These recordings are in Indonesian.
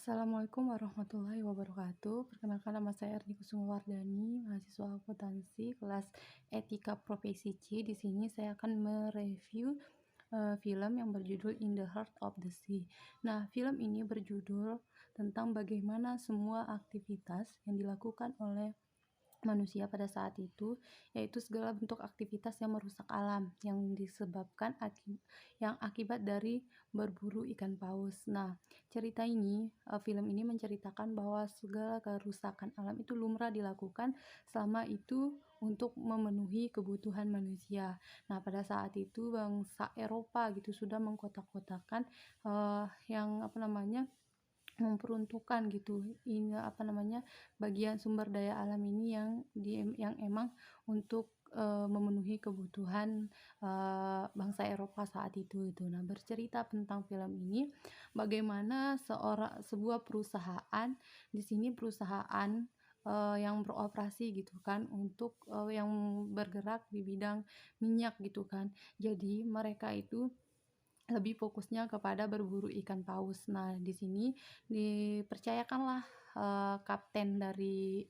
Assalamualaikum warahmatullahi wabarakatuh. Perkenalkan nama saya Erni Kusumawardani, mahasiswa akuntansi kelas Etika Profesi C. Di sini saya akan mereview film yang berjudul In the Heart of the Sea. Nah, film ini berjudul tentang bagaimana semua aktivitas yang dilakukan oleh manusia pada saat itu, yaitu segala bentuk aktivitas yang merusak alam yang disebabkan yang akibat dari berburu ikan paus. Nah, film ini menceritakan bahwa segala kerusakan alam itu lumrah dilakukan selama itu untuk memenuhi kebutuhan manusia. Nah, pada saat itu bangsa Eropa gitu sudah mengkotak-kotakan yang apa namanya memperuntukkan gitu bagian sumber daya alam ini yang emang untuk memenuhi kebutuhan bangsa Eropa saat itu gitu. Nah, bercerita tentang film ini bagaimana sebuah perusahaan, di sini perusahaan yang beroperasi gitu kan untuk yang bergerak di bidang minyak gitu kan. Jadi mereka itu lebih fokusnya kepada berburu ikan paus. Nah, di sini dipercayakanlah kapten dari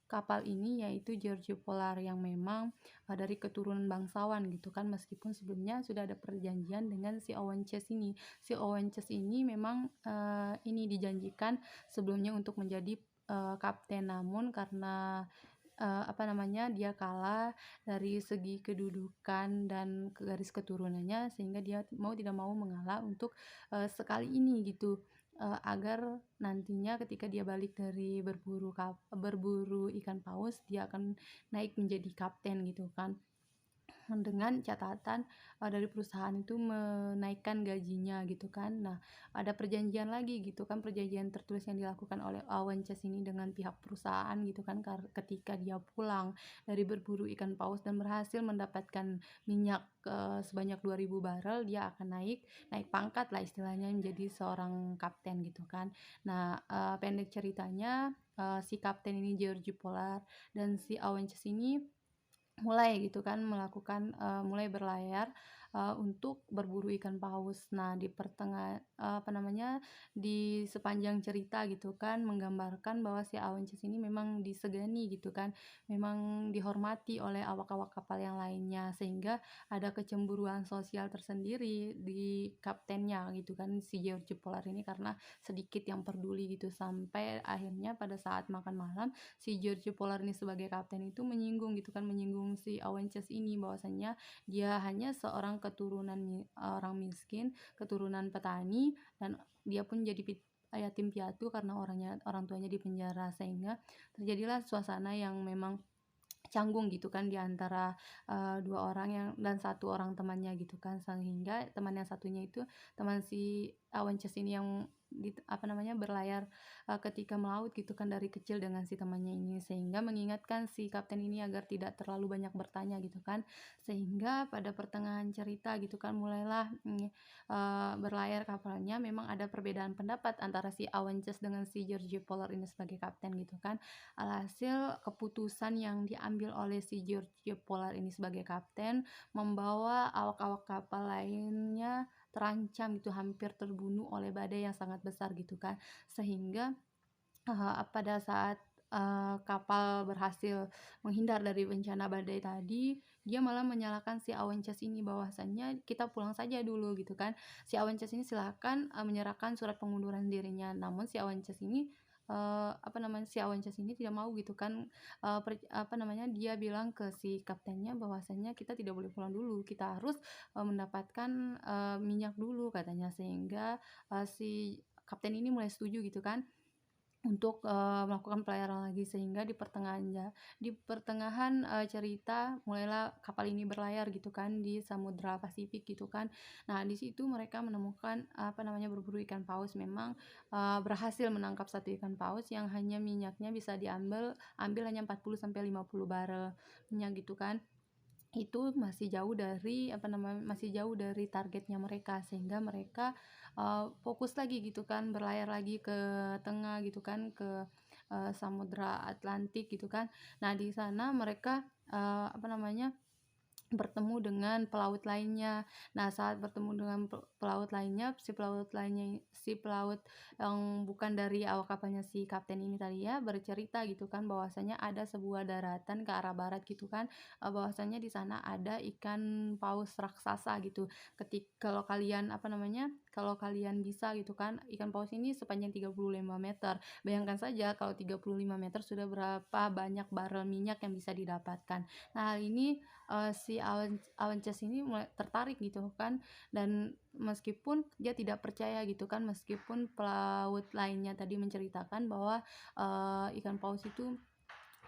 kapal ini yaitu Giorgio Polar yang memang dari keturunan bangsawan gitu kan, meskipun sebelumnya sudah ada perjanjian dengan si Owen Chase ini. Si Owen Chase ini memang ini dijanjikan sebelumnya untuk menjadi kapten, namun karena dia kalah dari segi kedudukan dan garis keturunannya, sehingga dia mau tidak mau mengalah untuk sekali ini gitu, agar nantinya ketika dia balik dari berburu ikan paus, dia akan naik menjadi kapten gitu kan. Dengan catatan dari perusahaan itu menaikkan gajinya gitu kan. Nah, ada perjanjian lagi gitu kan, perjanjian tertulis yang dilakukan oleh Owen Chase ini dengan pihak perusahaan gitu kan, ketika dia pulang dari berburu ikan paus dan berhasil mendapatkan minyak sebanyak 2.000 barel, dia akan naik pangkat lah istilahnya menjadi seorang kapten gitu kan. Nah, pendek ceritanya si kapten ini Georgie Polar dan si Owen Chase ini mulai berlayar untuk berburu ikan paus. Nah, di sepanjang cerita gitu kan menggambarkan bahwa si Awences ini memang disegani gitu kan, memang dihormati oleh awak-awak kapal yang lainnya, sehingga ada kecemburuan sosial tersendiri di kaptennya gitu kan, si George Polar ini, karena sedikit yang peduli gitu. Sampai akhirnya pada saat makan malam, si George Polar ini sebagai kapten itu menyinggung si Owen Chase ini, bahwasanya dia hanya seorang orang miskin, keturunan petani, dan dia pun jadi yatim piatu karena orang tuanya di penjara, sehingga terjadilah suasana yang memang canggung gitu kan di antara dua orang dan satu orang temannya gitu kan, sehingga teman yang satunya itu, teman si Awences ini yang berlayar ketika melaut gitu kan dari kecil dengan si temannya ini, sehingga mengingatkan si kapten ini agar tidak terlalu banyak bertanya gitu kan, sehingga pada pertengahan cerita gitu kan mulailah berlayar kapalnya. Memang ada perbedaan pendapat antara si Awences dengan si George Polar ini sebagai kapten gitu kan. Alhasil keputusan yang diambil oleh si George Polar ini sebagai kapten membawa awak-awak kapal lainnya terancam gitu, hampir terbunuh oleh badai yang sangat besar gitu kan. Sehingga pada saat kapal berhasil menghindar dari bencana badai tadi, dia malah menyalahkan si Awences ini, bahwasannya kita pulang saja dulu gitu kan. Si Awences ini silakan menyerahkan surat pengunduran dirinya, namun si Awences ini tidak mau gitu kan. Dia bilang ke si kaptennya bahwasannya kita tidak boleh pulang dulu, kita harus mendapatkan minyak dulu katanya, sehingga si kapten ini mulai setuju gitu kan untuk melakukan pelayaran lagi, sehingga di pertengahan cerita mulailah kapal ini berlayar gitu kan di Samudra Pasifik gitu kan. Nah, di situ mereka menemukan berburu ikan paus. Memang berhasil menangkap satu ikan paus yang hanya minyaknya bisa ambil hanya 40 sampai 50 barel minyak gitu kan. Itu masih jauh dari targetnya mereka, sehingga mereka fokus lagi gitu kan, berlayar lagi ke tengah gitu kan, ke Samudra Atlantik gitu kan. Nah, di sana mereka bertemu dengan pelaut lainnya. Nah, saat bertemu dengan pelaut lainnya, si pelaut yang bukan dari awak kapalnya si kapten ini tadi ya, bercerita gitu kan bahwasanya ada sebuah daratan ke arah barat gitu kan, bahwasanya di sana ada ikan paus raksasa gitu. Kalau kalian, apa namanya, kalau kalian bisa gitu kan, ikan paus ini sepanjang 35 meter. Bayangkan saja kalau 35 meter sudah berapa banyak barel minyak yang bisa didapatkan. Nah, hal ini si Awences ini mulai tertarik gitu kan, dan meskipun dia tidak percaya gitu kan, meskipun pelaut lainnya tadi menceritakan bahwa ikan paus itu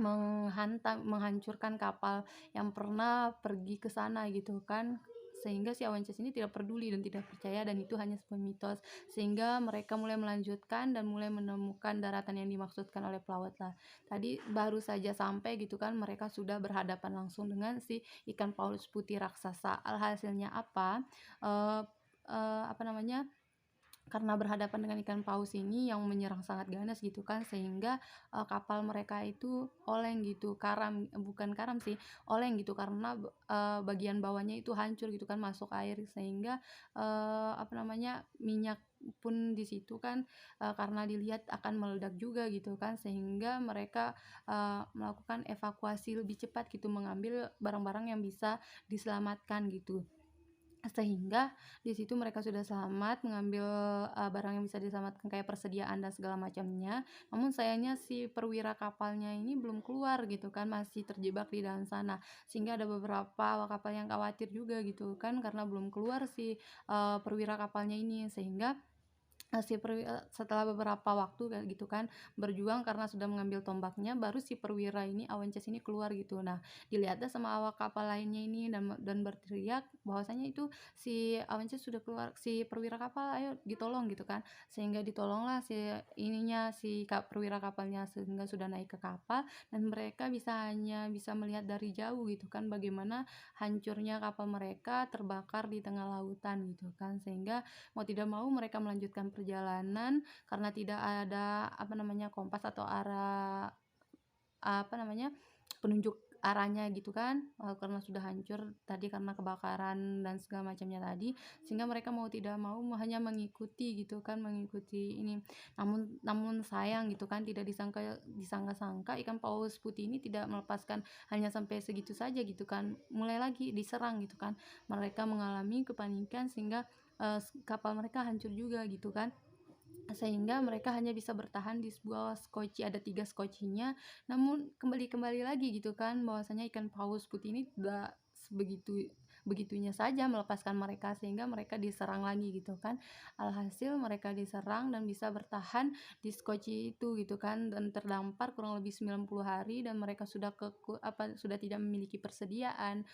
menghancurkan kapal yang pernah pergi ke sana gitu kan, sehingga si Awences ini tidak peduli dan tidak percaya, dan itu hanya sebuah mitos. Sehingga mereka mulai melanjutkan dan mulai menemukan daratan yang dimaksudkan oleh pelaut lah. Tadi baru saja sampai gitu kan, mereka sudah berhadapan langsung dengan si ikan paus putih raksasa. Alhasilnya apa? Eh, apa namanya? Karena berhadapan dengan ikan paus ini yang menyerang sangat ganas gitu kan, sehingga kapal mereka itu oleng gitu, bukan karam sih, oleng gitu, karena bagian bawahnya itu hancur gitu kan, masuk air, sehingga apa namanya, minyak pun di situ kan, karena dilihat akan meledak juga gitu kan, sehingga mereka melakukan evakuasi lebih cepat gitu, mengambil barang-barang yang bisa diselamatkan gitu. Sehingga di situ mereka sudah selamat mengambil barang yang bisa diselamatkan kayak persediaan dan segala macamnya. Namun sayangnya si perwira kapalnya ini belum keluar gitu kan, masih terjebak di dalam sana. Sehingga ada beberapa awak kapal yang khawatir juga gitu kan, karena belum keluar si perwira kapalnya ini. Sehingga setelah beberapa waktu kayak gitu kan, berjuang karena sudah mengambil tombaknya, baru si perwira ini, Awences ini keluar gitu. Nah, dilihatnya sama awak kapal lainnya ini, dan berteriak bahwasanya itu si Awences sudah keluar, si perwira kapal ayo ditolong gitu kan. Sehingga ditolonglah si perwira kapalnya, sehingga sudah naik ke kapal, dan mereka hanya bisa melihat dari jauh gitu kan, bagaimana hancurnya kapal mereka terbakar di tengah lautan gitu kan. Sehingga mau tidak mau mereka melanjutkan perjalanan karena tidak ada, apa namanya, kompas atau arah, apa namanya, penunjuk arahnya gitu kan, karena sudah hancur tadi karena kebakaran dan segala macamnya tadi, sehingga mereka mau tidak mau hanya mengikuti gitu kan, mengikuti ini. Namun sayang gitu kan, tidak disangka-sangka ikan paus putih ini tidak melepaskan hanya sampai segitu saja gitu kan, mulai lagi diserang gitu kan. Mereka mengalami kepanikan sehingga kapal mereka hancur juga gitu kan, sehingga mereka hanya bisa bertahan di sebuah skoci, ada 3 skocinya. Namun kembali lagi gitu kan, bahwasanya ikan paus putih ini tidak begitunya saja melepaskan mereka, sehingga mereka diserang lagi gitu kan. Alhasil mereka diserang dan bisa bertahan di skoci itu gitu kan, dan terdampar kurang lebih 90 hari, dan mereka sudah tidak memiliki persediaan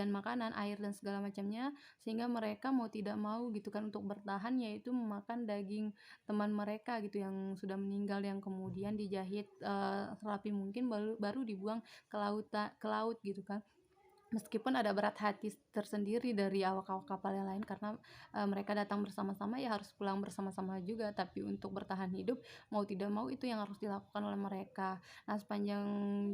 makanan, air dan segala macamnya, sehingga mereka mau tidak mau gitu kan untuk bertahan, yaitu memakan daging teman mereka gitu yang sudah meninggal, yang kemudian dijahit serapi mungkin, baru dibuang ke laut gitu kan. Meskipun ada berat hati tersendiri dari awak-awak kapal yang lain, karena mereka datang bersama-sama ya harus pulang bersama-sama juga, tapi untuk bertahan hidup mau tidak mau itu yang harus dilakukan oleh mereka. Nah, sepanjang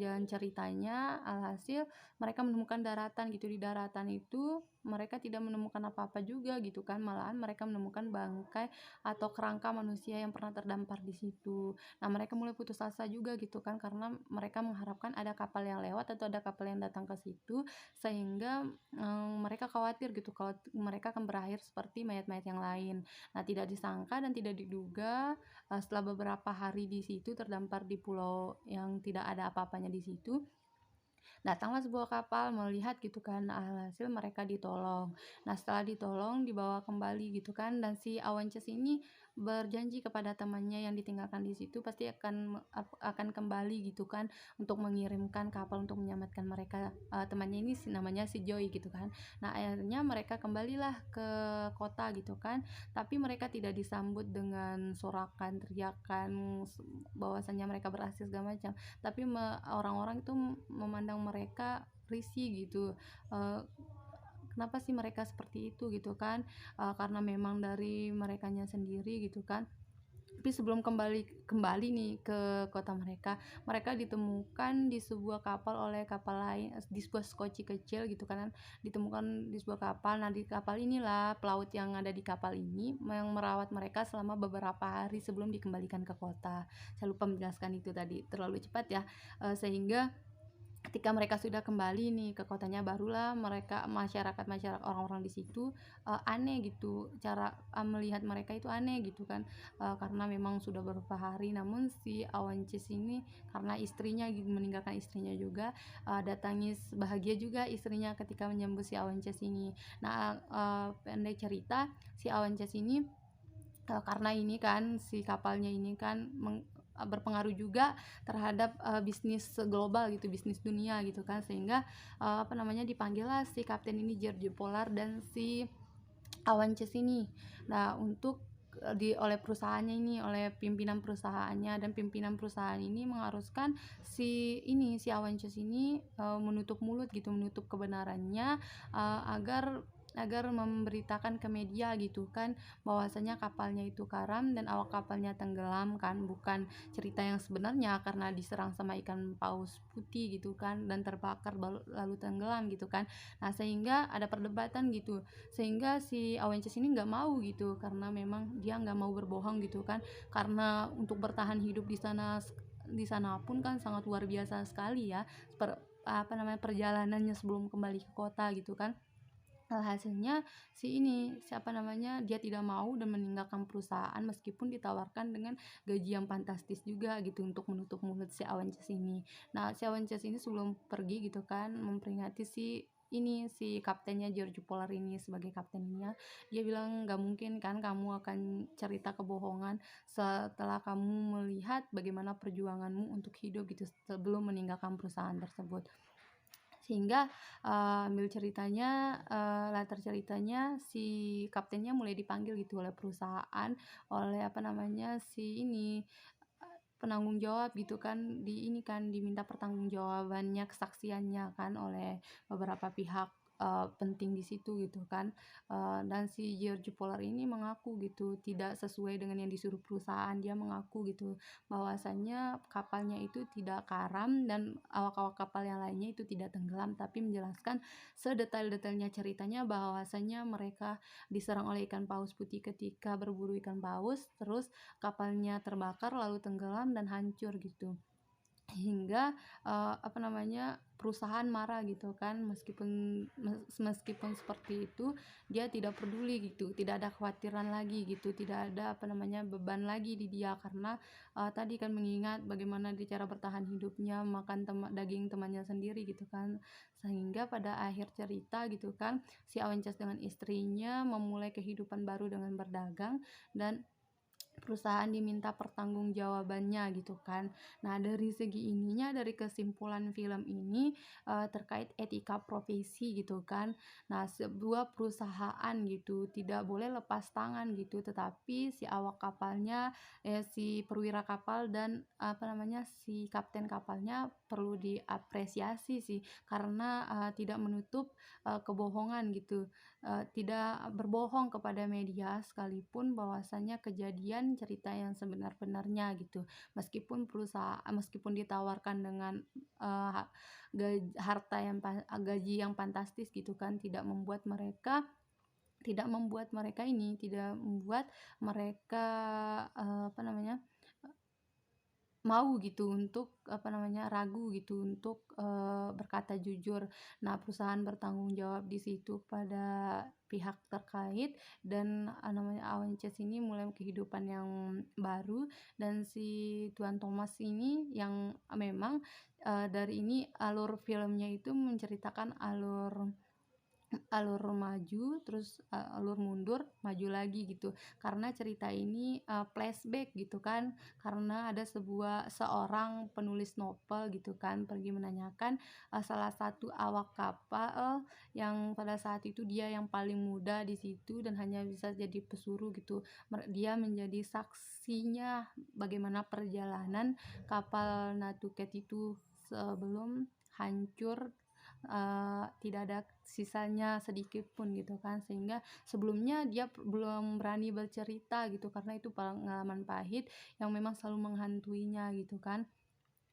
jalan ceritanya, alhasil mereka menemukan daratan gitu. Di daratan itu mereka tidak menemukan apa-apa juga gitu kan, malahan mereka menemukan bangkai atau kerangka manusia yang pernah terdampar di situ. Nah, mereka mulai putus asa juga gitu kan, karena mereka mengharapkan ada kapal yang lewat atau ada kapal yang datang ke situ, sehingga mereka khawatir gitu kalau mereka akan berakhir seperti mayat-mayat yang lain. Nah, tidak disangka dan tidak diduga, setelah beberapa hari di situ terdampar di pulau yang tidak ada apa-apanya di situ, datanglah sebuah kapal melihat gitu kan, alhasil mereka ditolong. Nah, setelah ditolong dibawa kembali gitu kan, dan si Awences ini berjanji kepada temannya yang ditinggalkan di situ pasti akan kembali gitu kan, untuk mengirimkan kapal untuk menyelamatkan mereka. Temannya ini namanya si Joy gitu kan. Nah, akhirnya mereka kembalilah ke kota gitu kan, tapi mereka tidak disambut dengan sorakan, teriakan, bahwasanya mereka berhasil segala macam, tapi orang-orang itu memandang mereka risih gitu. uh, Kenapa sih mereka seperti itu gitu kan, karena memang dari merekanya sendiri gitu kan, Tapi sebelum kembali kembali nih ke kota mereka, mereka ditemukan di sebuah kapal oleh kapal lain, di sebuah skoci kecil gitu kan, ditemukan di sebuah kapal. Nah, di kapal inilah pelaut yang ada di kapal ini yang merawat mereka selama beberapa hari sebelum dikembalikan ke kota. Saya lupa menjelaskan itu tadi, terlalu cepat ya. Sehingga ketika mereka sudah kembali nih ke kotanya, barulah mereka masyarakat orang-orang di situ aneh gitu, cara melihat mereka itu aneh gitu kan, karena memang sudah beberapa hari. Namun si Awances ini karena istrinya gitu, meninggalkan istrinya juga, ada tangis bahagia juga istrinya ketika menyambut si Awances ini. Nah, pendek cerita, si Awances ini karena ini kan si kapalnya ini kan berpengaruh juga terhadap bisnis global gitu, bisnis dunia gitu kan, sehingga dipanggil lah si kapten ini, George Polar, dan si Awances ini. Nah, untuk oleh perusahaannya ini, oleh pimpinan perusahaannya, dan pimpinan perusahaan ini mengharuskan si Awances ini menutup mulut gitu, menutup kebenarannya, agar memberitakan ke media gitu kan, bahwasanya kapalnya itu karam dan awak kapalnya tenggelam kan, bukan cerita yang sebenarnya, karena diserang sama ikan paus putih gitu kan, dan terbakar lalu tenggelam gitu kan. Nah, sehingga ada perdebatan gitu, sehingga si Awences ini nggak mau gitu, karena memang dia nggak mau berbohong gitu kan, karena untuk bertahan hidup di sana pun kan sangat luar biasa sekali ya, perjalanannya sebelum kembali ke kota gitu kan. Hasilnya dia tidak mau dan meninggalkan perusahaan meskipun ditawarkan dengan gaji yang fantastis juga gitu untuk menutup mulut si Awences ini. Nah, si Awences ini sebelum pergi gitu kan, memperingati si kaptennya, George Polar ini sebagai kaptennya. Dia bilang nggak mungkin kan kamu akan cerita kebohongan setelah kamu melihat bagaimana perjuanganmu untuk hidup gitu sebelum meninggalkan perusahaan tersebut. Sehingga latar ceritanya si kaptennya mulai dipanggil gitu oleh perusahaan, oleh penanggung jawab gitu kan, diminta pertanggungjawabannya, kesaksiannya kan oleh beberapa pihak penting di situ gitu kan. Dan si George Polar ini mengaku gitu tidak sesuai dengan yang disuruh perusahaan. Dia mengaku gitu bahwasanya kapalnya itu tidak karam dan awak-awak kapal yang lainnya itu tidak tenggelam, tapi menjelaskan sedetail-detailnya ceritanya bahwasanya mereka diserang oleh ikan paus putih ketika berburu ikan paus, terus kapalnya terbakar lalu tenggelam dan hancur gitu. Hingga perusahaan marah gitu kan, meskipun seperti itu dia tidak peduli gitu, tidak ada kekhawatiran lagi gitu, tidak ada beban lagi di dia, karena tadi kan mengingat bagaimana dia cara bertahan hidupnya, makan daging temannya sendiri gitu kan. Sehingga pada akhir cerita gitu kan, si Awences dengan istrinya memulai kehidupan baru dengan berdagang, dan perusahaan diminta pertanggungjawabannya gitu kan. Nah, dari segi ininya, dari kesimpulan film ini terkait etika profesi gitu kan. Nah, sebuah perusahaan gitu tidak boleh lepas tangan gitu, tetapi si awak kapalnya, si perwira kapal, dan si kapten kapalnya perlu diapresiasi sih, karena tidak menutup kebohongan gitu, tidak berbohong kepada media sekalipun bahwasanya kejadian cerita yang sebenar-benarnya gitu. Meskipun ditawarkan dengan gaji yang fantastis gitu kan, tidak membuat mereka mau gitu untuk ragu gitu untuk berkata jujur. Nah, perusahaan bertanggung jawab di situ pada pihak terkait, dan Awences ini mulai kehidupan yang baru, dan si Tuan Thomas ini yang memang dari ini alur filmnya itu menceritakan alur maju, terus alur mundur, maju lagi gitu, karena cerita ini flashback gitu kan, karena ada seorang penulis novel gitu kan pergi menanyakan salah satu awak kapal yang pada saat itu dia yang paling muda di situ dan hanya bisa jadi pesuruh gitu. Dia menjadi saksinya bagaimana perjalanan kapal Nantucket itu sebelum hancur tidak ada sisanya sedikit pun gitu kan. Sehingga sebelumnya dia belum berani bercerita gitu karena itu pengalaman pahit yang memang selalu menghantuinya gitu kan.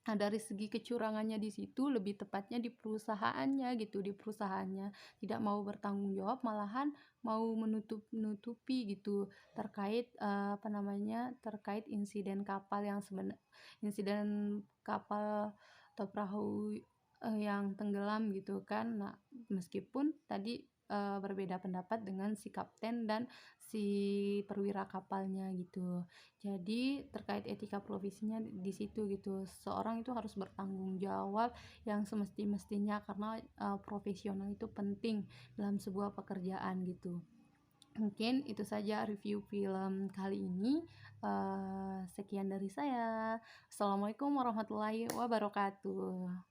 Nah, dari segi kecurangannya di situ, lebih tepatnya di perusahaannya gitu, di perusahaannya. Tidak mau bertanggung jawab, malahan mau menutupi gitu terkait, terkait insiden kapal atau perahu, yang tenggelam gitu kan. Nah, meskipun tadi, berbeda pendapat dengan si kapten dan si perwira kapalnya gitu. Jadi terkait etika profesinya di situ gitu, seseorang itu harus bertanggung jawab yang semesti-mestinya karena, profesional itu penting dalam sebuah pekerjaan gitu. Mungkin itu saja review film kali ini, sekian dari saya. Assalamualaikum warahmatullahi wabarakatuh.